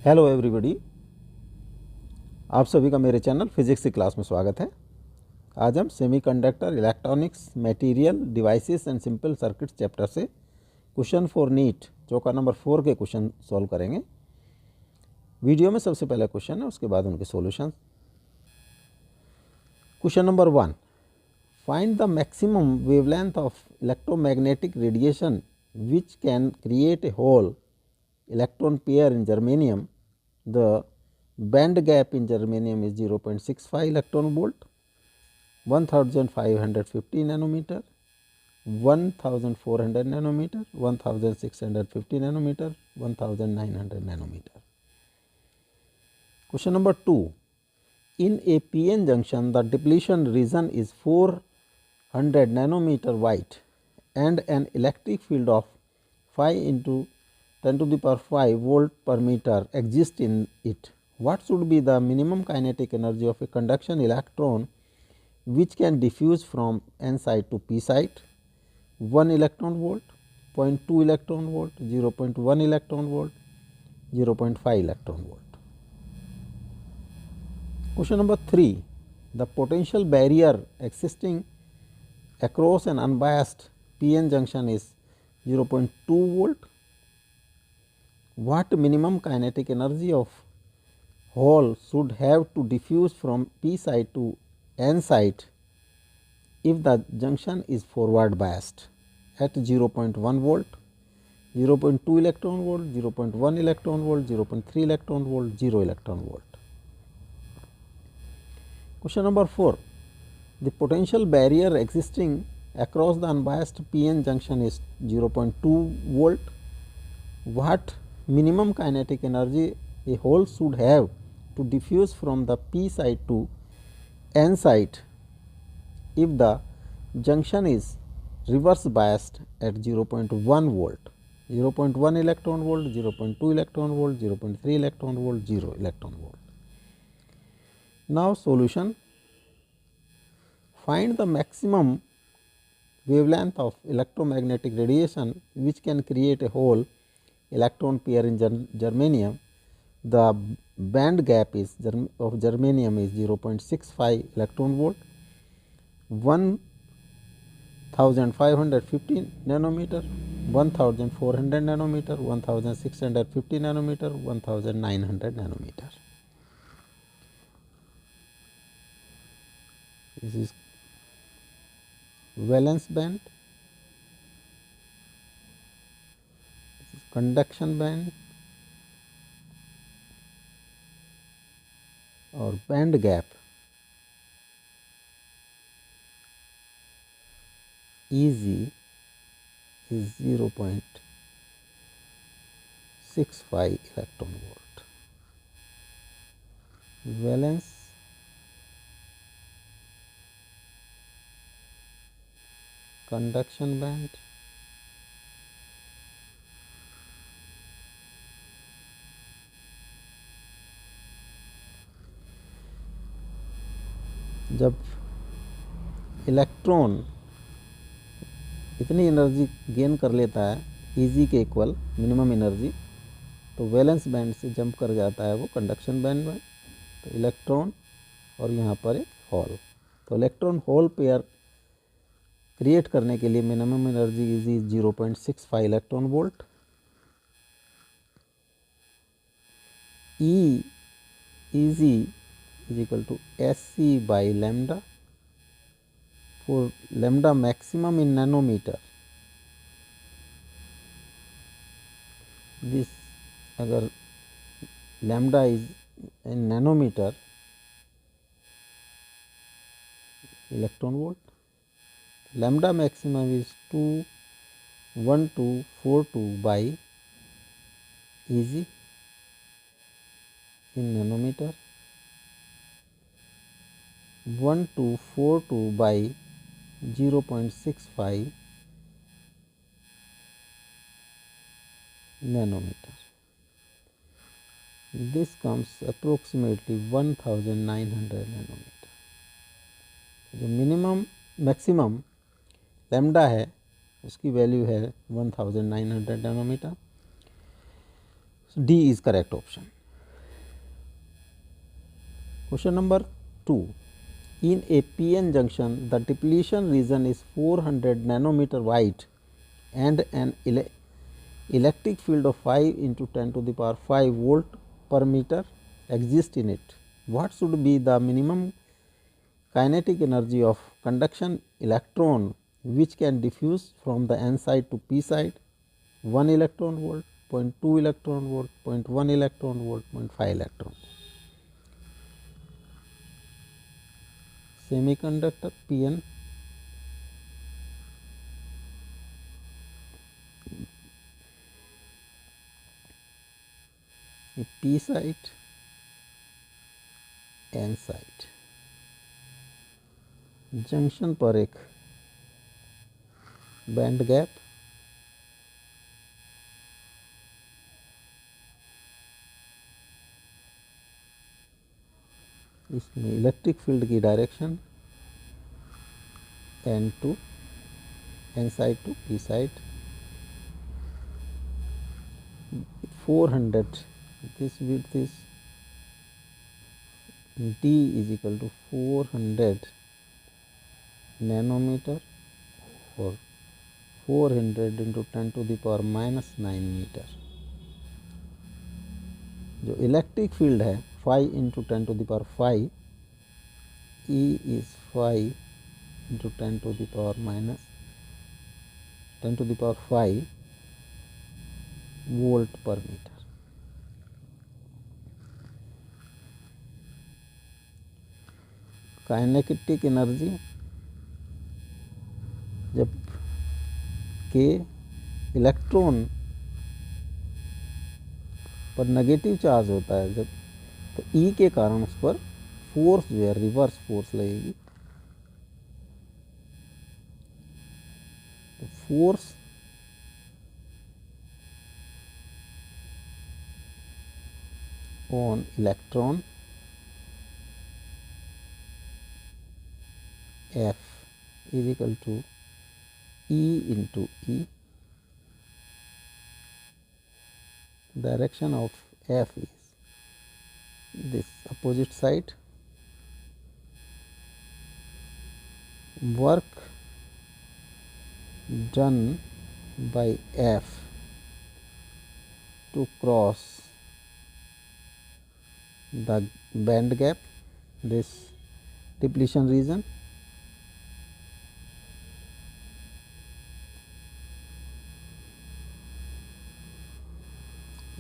Hello everybody, आप सभी का मेरे चैनल फिजिक्स की क्लास में स्वागत है। आज हम semiconductor, electronics, material, devices and simple circuits chapter से क्वेश्चन फॉर नीट चौका नंबर 4 के क्वेश्चन सॉल्व करेंगे। वीडियो में सबसे पहला क्वेश्चन है, उसके बाद उनके solution. Question number 1, find the maximum wavelength of electromagnetic radiation which can create a hole electron pair in germanium. The band gap in germanium is 0.65 electron volt, 1550 nanometer, 1400 nanometer, 1650 nanometer, 1900 nanometer. Question number 2, in a PN junction the depletion region is 400 nanometer wide and an electric field of 5 into 10 to the power 5 volt per meter exists in it. What should be the minimum kinetic energy of a conduction electron which can diffuse from n side to p side? 1 electron volt, 0.2 electron volt, 0.1 electron volt, 0.5 electron volt. Question number 3, the potential barrier existing across an unbiased PN junction is 0.2 volt. What minimum kinetic energy of hole should have to diffuse from p side to n side if the junction is forward biased at 0.1 volt, 0.2 electron volt, 0.1 electron volt, 0.3 electron volt, 0 electron volt. Question number 4, the potential barrier existing across the unbiased PN junction is 0.2 volt. What minimum kinetic energy a hole should have to diffuse from the p side to n side if the junction is reverse biased at 0.1 volt, 0.1 electron volt, 0.2 electron volt, 0.3 electron volt, 0 electron volt. Now solution, find the maximum wavelength of electromagnetic radiation which can create a hole electron pair in germanium. The band gap is of germanium is 0.65 electron volt, 1550 nanometer, 1400 nanometer, 1650 nanometer, 1900 nanometer. This is valence band, this is conduction band or band gap. Easy is 0.65 electron volt. Valence conduction band जब electron इतनी energy gain कर लेता है easy के equal minimum energy, तो valence band से jump कर जाता है वो कंडक्शन बैंड में। तो इलेक्ट्रॉन और यहाँ पर एक होल, तो इलेक्ट्रॉन होल पेयर क्रिएट करने के लिए minimum energy is 0.65 electron volt. E E g is equal to SC by lambda. For lambda maximum in nanometer, this अगर lambda is in nanometer electron volt, lambda maximum is 21242 by Eg in nanometer, 1242 by 0.65 nanometer. This comes approximately 1900 nanometer. जो minimum maximum lambda है उसकी value है 1900 nanometre. D is correct option. Question number 2. In a PN junction, the depletion region is 400 nanometer wide and an electric field of 5 into 10 to the power 5 volt per meter exists in it. What should be the minimum kinetic energy of conduction electron which can diffuse from the n side to p side? 1 electron volt, 0.2 electron volt, 0.1 electron volt, 0.5 electron volt. Semiconductor PN p side, n side, junction पर एक band gap, इसमें electric field की direction n to n side to p side, 400, this width is d is equal to 400 nanometer or 400 into 10 to the power minus 9 metre. जो electric field है 5 into 10 to the power 5, E is 5 into 10 to the power minus 10 to the power 5 volt per meter. Kinetic energy जब के electron पर negative charge होता है जब, तो ई के कारण उस पर फोर्स जो है रिवर्स फोर्स लगेगी. तो force on electron F is equal to E into E. Direction of F is this opposite side. Work done by F to cross the band gap, this depletion region,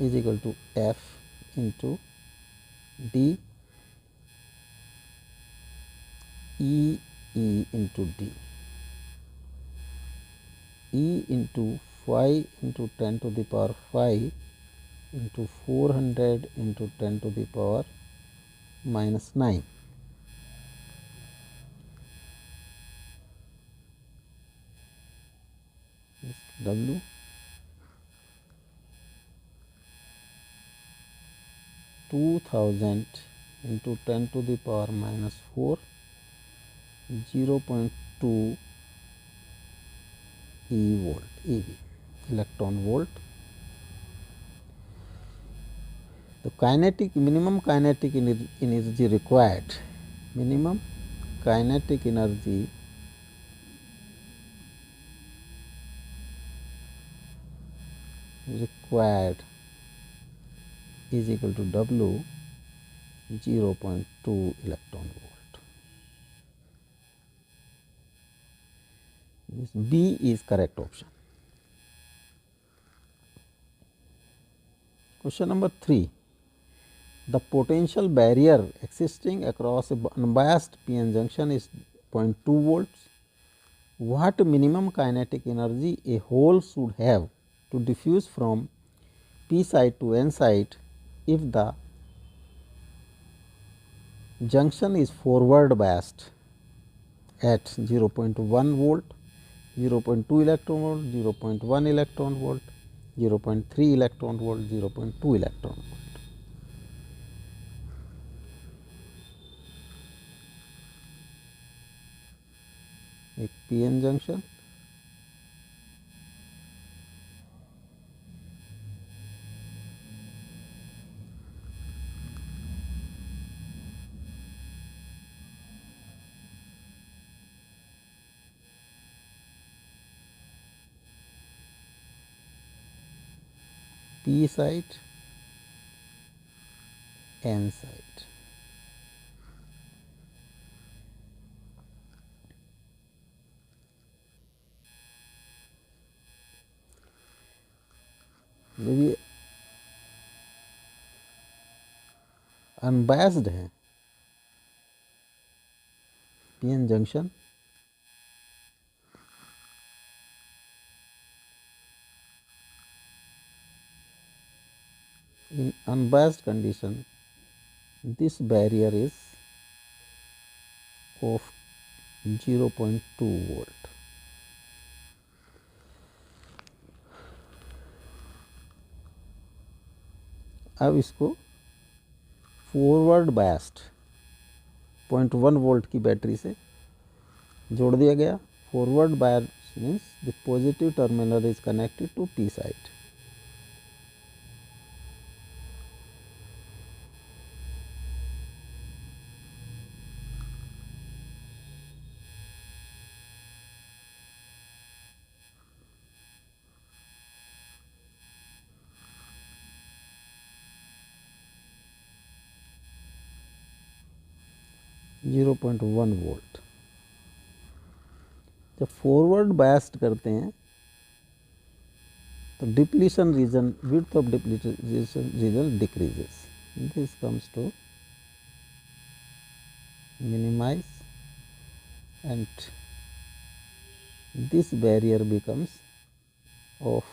is equal to F into D E into D. E into 5 into 10 to the power 5 into 400 into 10 to the power minus 9. W 2000 into 10 to the power minus 4, 0.2 E volt, EV, electron volt. The kinetic, minimum kinetic energy required, minimum kinetic energy required is equal to W 0.2 electron volt. This B is correct option. Question number 3. The potential barrier existing across a unbiased PN junction is 0.2 volts. What minimum kinetic energy a hole should have to diffuse from P side to N side if the junction is forward biased at 0.1 volt, 0.2 electron volt, 0.1 electron volt, 0.3 electron volt, 0.2 electron volt. एक PN junction, P site, N site. जब ये unbiased है PN junction, in unbiased condition this barrier is of 0.2 volt. अब इसको forward biased 0.1 volt की battery से जोड़ दिया गया. Forward bias means the positive terminal is connected to P side. Zero point one volt. जब फॉरवर्ड बायस्ड करते हैं तो depletion region, width of depletion region decreases. This comes to minimize and this barrier becomes of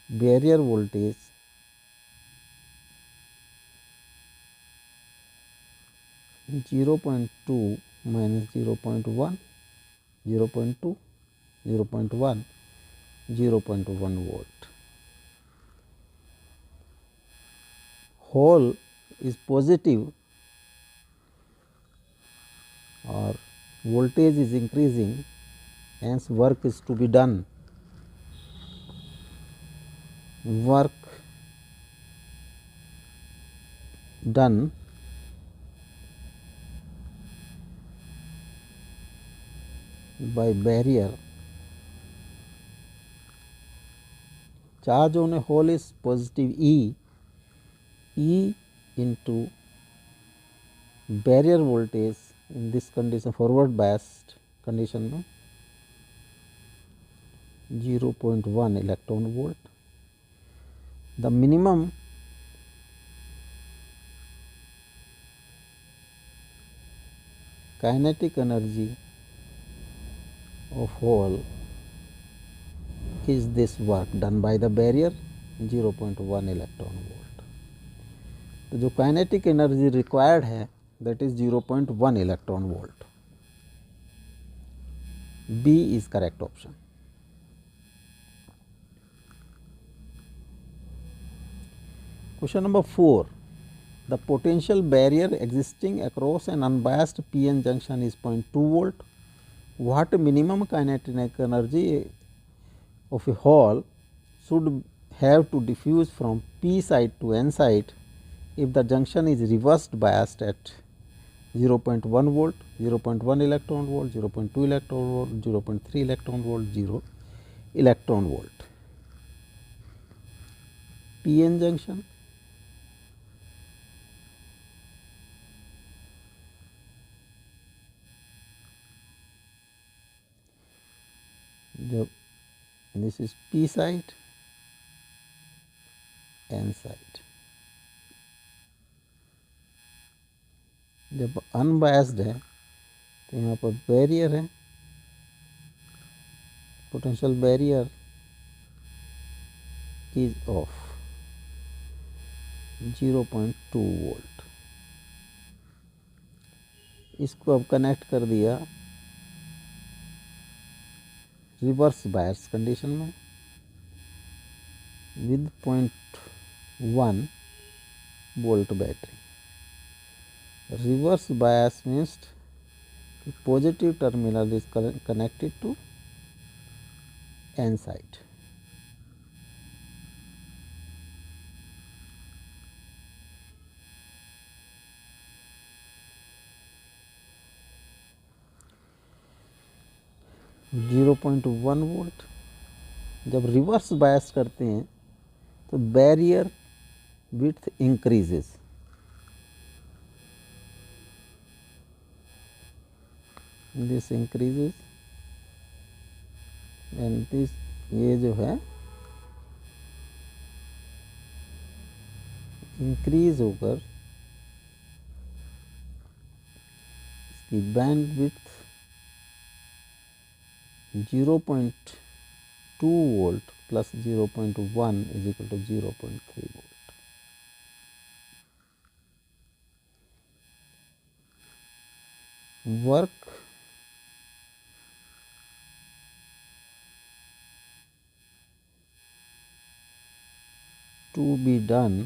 barrier voltage zero point two minus 0.1, 0.2, 0.1, 0.1 volt. Hole is positive or voltage is increasing, hence work is to be done. Work done by barrier. Charge on a hole is positive E into barrier voltage in this condition, forward biased condition में 0.1 electron volt. The minimum kinetic energy of hole is this work done by the barrier 0.1 electron volt. तो जो kinetic energy required है that is 0.1 electron volt. B is correct option. Question number 4. The potential barrier existing across an unbiased PN junction is 0.2 volt. What minimum kinetic energy of a hole should have to diffuse from P side to N side if the junction is reversed biased at 0.1 volt, 0.1 electron volt, 0.2 electron volt, 0.3 electron volt, 0 electron volt. PN junction जब this is P side, N side. जब unbiased है तो यहाँ पर barrier है, potential barrier is of 0.2 volt. इसको अब connect कर दिया रिवर्स बायस कंडीशन में with 0.1 volt battery. Reverse bias means positive terminal is connected to N side. (0.1 volt. जब रिवर्स बायस करते हैं So, barrier width increases. This increases and this ये जो है इंक्रीज होकर इसकी band width 0.2 volt plus 0.1 is equal to 0.3 volt. Work to be done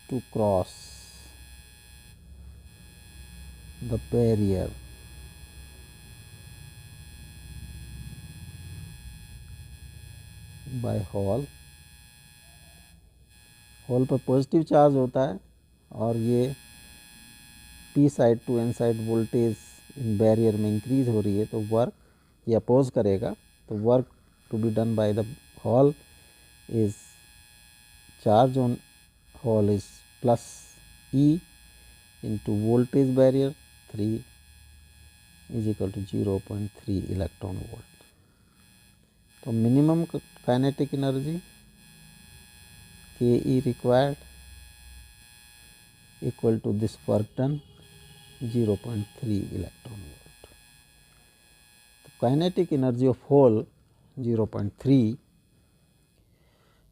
to cross the barrier by hole. Hole पर positive charge होता है और ये P side to N side voltage in barrier में इंक्रीज हो रही है, तो वर्क ये अपोज करेगा. तो work to be done by the hole is charge on hole is plus E into voltage barrier 3 is equal to 0.3 electron volt. तो minimum kinetic energy Ke required equal to this work done 0.3 electron volt. The kinetic energy of hole 0.3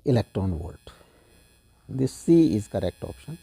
electron volt. This C is correct option.